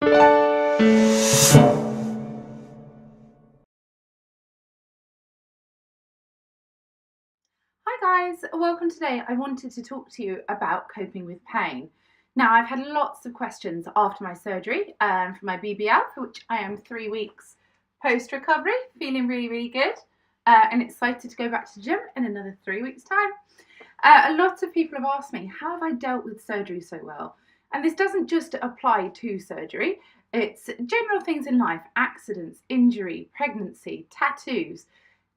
Hi guys, welcome. Today I wanted to talk to you about coping with pain. Now I've had lots of questions after my surgery for my BBL, for which I am 3 weeks post recovery, feeling really good and excited to go back to the gym in another 3 weeks time. A lot of people have asked me, how have I dealt with surgery so well? And this doesn't just apply to surgery, it's general things in life: accidents, injury, pregnancy, tattoos,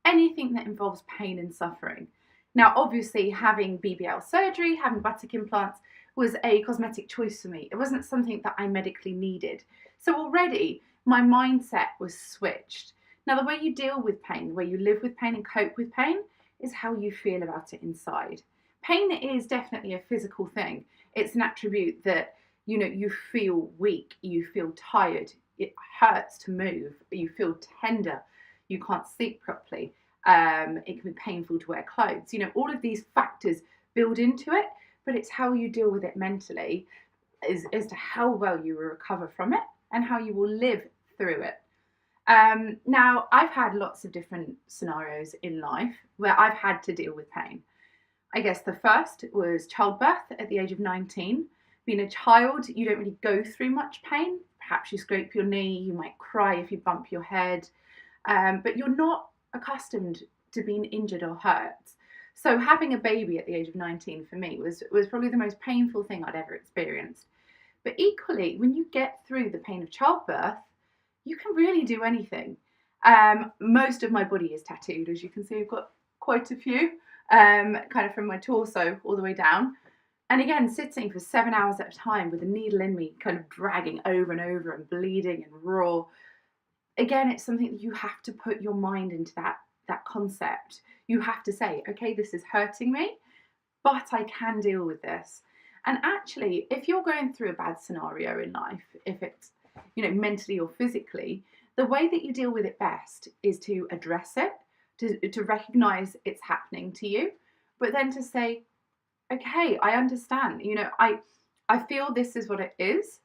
anything that involves pain and suffering. Now, obviously, having BBL surgery, having buttock implants, was a cosmetic choice for me. It wasn't something that I medically needed. So already my mindset was switched. Now, the way you deal with pain, the way you live with pain and cope with pain, is how you feel about it inside. Pain is definitely a physical thing. It's an attribute that, you feel weak, you feel tired, it hurts to move, you feel tender, you can't sleep properly. It can be painful to wear clothes. All of these factors build into it, but it's how you deal with it mentally as to how well you will recover from it and how you will live through it. Now, I've had lots of different scenarios in life where I've had to deal with pain. I guess the first was childbirth at the age of 19. Being a child, you don't really go through much pain. Perhaps you scrape your knee, you might cry if you bump your head, but you're not accustomed to being injured or hurt. So having a baby at the age of 19 for me was probably the most painful thing I'd ever experienced. But equally, when you get through the pain of childbirth, you can really do anything. Most of my body is tattooed, as you can see. I've got quite a few, kind of from my torso all the way down. And again, sitting for 7 hours at a time with a needle in me, kind of dragging over and over and bleeding and raw. Again, it's something that you have to put your mind into that concept. You have to say, okay, this is hurting me, but I can deal with this. And actually, if you're going through a bad scenario in life, if it's, mentally or physically, the way that you deal with it best is to address it, to recognize it's happening to you, but then to say, okay, I understand. I feel this is what it is,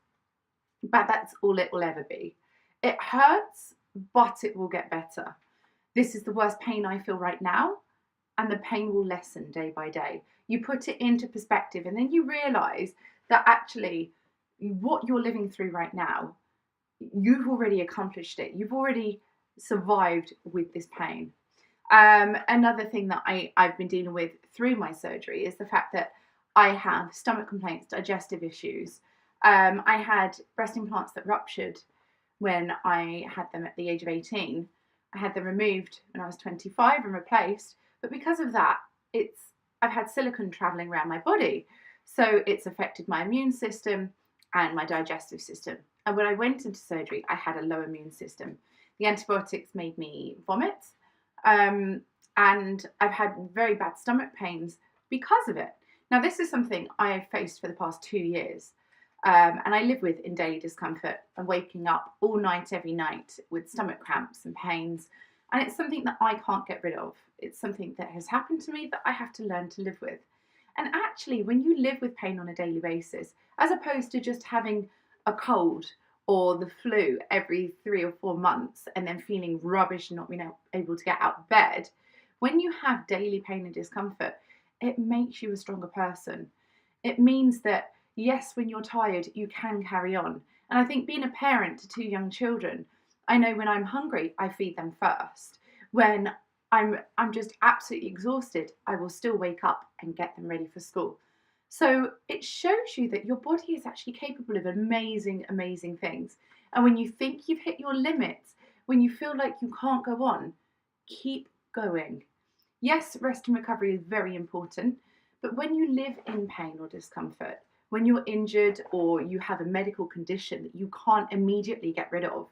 but that's all it will ever be. It hurts, but it will get better. This is the worst pain I feel right now, and the pain will lessen day by day. You put it into perspective, and then you realize that actually what you're living through right now, you've already accomplished it. You've already survived with this pain. Another thing that I've been dealing with through my surgery is the fact that I have stomach complaints, digestive issues. I had breast implants that ruptured when I had them at the age of 18. I had them removed when I was 25 and replaced. But because of that, I've had silicone traveling around my body. So it's affected my immune system and my digestive system. And when I went into surgery, I had a low immune system. The antibiotics made me vomit. And I've had very bad stomach pains because of it. Now, this is something I have faced for the past 2 years. And I live with in daily discomfort and waking up all night, every night with stomach cramps and pains. And it's something that I can't get rid of. It's something that has happened to me that I have to learn to live with. And actually, when you live with pain on a daily basis, as opposed to just having a cold or the flu every 3 or 4 months and then feeling rubbish and not being able to get out of bed, when you have daily pain and discomfort, it makes you a stronger person. It means that, yes, when you're tired, you can carry on. And I think being a parent to 2 young children, I know when I'm hungry, I feed them first. When I'm just absolutely exhausted, I will still wake up and get them ready for school. So it shows you that your body is actually capable of amazing, amazing things. And when you think you've hit your limits, when you feel like you can't go on, keep going. Yes, rest and recovery is very important, but when you live in pain or discomfort, when you're injured or you have a medical condition that you can't immediately get rid of,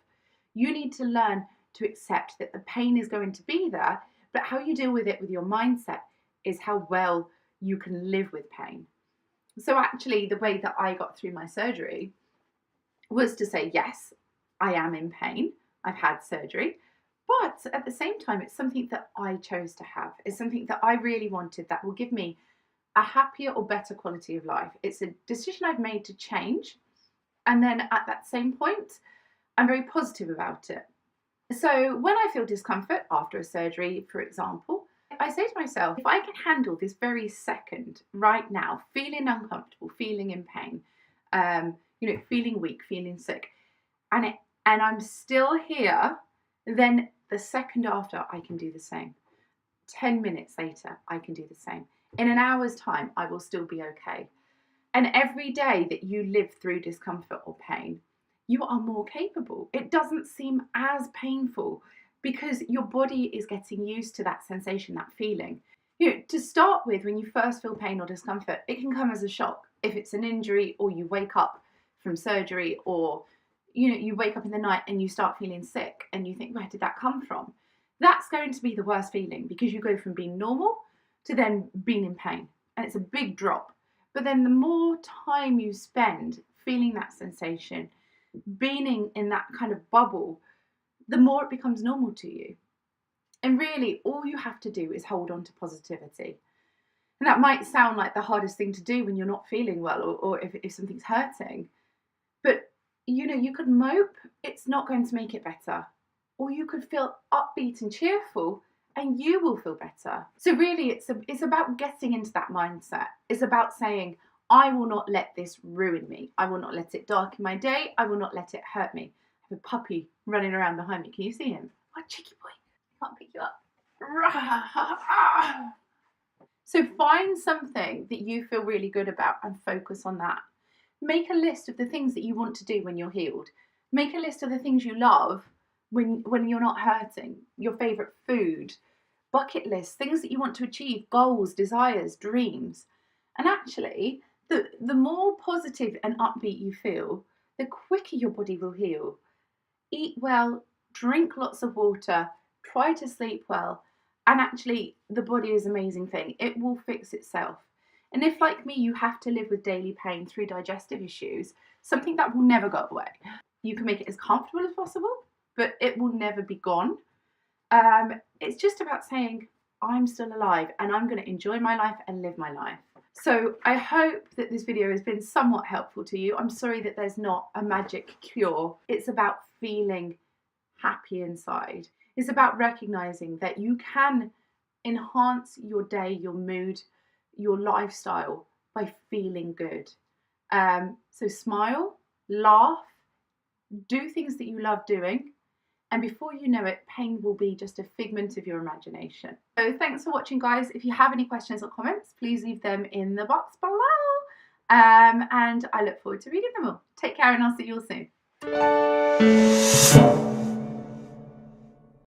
you need to learn to accept that the pain is going to be there, but how you deal with it with your mindset is how well you can live with pain. So actually, the way that I got through my surgery was to say, yes, I am in pain. I've had surgery. But at the same time, it's something that I chose to have. It's something that I really wanted that will give me a happier or better quality of life. It's a decision I've made to change. And then at that same point, I'm very positive about it. So when I feel discomfort after a surgery, for example, I say to myself, if I can handle this very second right now, feeling uncomfortable, feeling in pain, feeling weak, feeling sick, and I'm still here, then the second after I can do the same. 10 minutes later, I can do the same. In an hour's time, I will still be okay. And every day that you live through discomfort or pain, you are more capable. It doesn't seem as painful because your body is getting used to that sensation, that feeling. To start with, when you first feel pain or discomfort, it can come as a shock. If it's an injury or you wake up from surgery, or you wake up in the night and you start feeling sick and you think, where did that come from? That's going to be the worst feeling because you go from being normal to then being in pain. And it's a big drop. But then the more time you spend feeling that sensation, being in that kind of bubble, the more it becomes normal to you. And really, all you have to do is hold on to positivity. And that might sound like the hardest thing to do when you're not feeling well, or if something's hurting. But, you could mope, it's not going to make it better. Or you could feel upbeat and cheerful, and you will feel better. So really, it's about getting into that mindset. It's about saying, I will not let this ruin me. I will not let it darken my day. I will not let it hurt me. I have a puppy running around behind me. Can you see him? Oh, cheeky boy. I can't pick you up. So find something that you feel really good about and focus on that. Make a list of the things that you want to do when you're healed. Make a list of the things you love when you're not hurting. Your favourite food, bucket lists, things that you want to achieve, goals, desires, dreams. And actually, the more positive and upbeat you feel, the quicker your body will heal. Eat well, drink lots of water, try to sleep well, and actually the body is an amazing thing. It will fix itself. And if, like me, you have to live with daily pain through digestive issues, something that will never go away, you can make it as comfortable as possible, but it will never be gone. It's just about saying, I'm still alive and I'm going to enjoy my life and live my life. So I hope that this video has been somewhat helpful to you. I'm sorry that there's not a magic cure. It's about feeling happy inside. It's about recognizing that you can enhance your day, your mood, your lifestyle by feeling good. So smile, laugh, do things that you love doing, and before you know it, pain will be just a figment of your imagination. So thanks for watching, guys. If you have any questions or comments, please leave them in the box below. And I look forward to reading them all. Take care, and I'll see you all soon.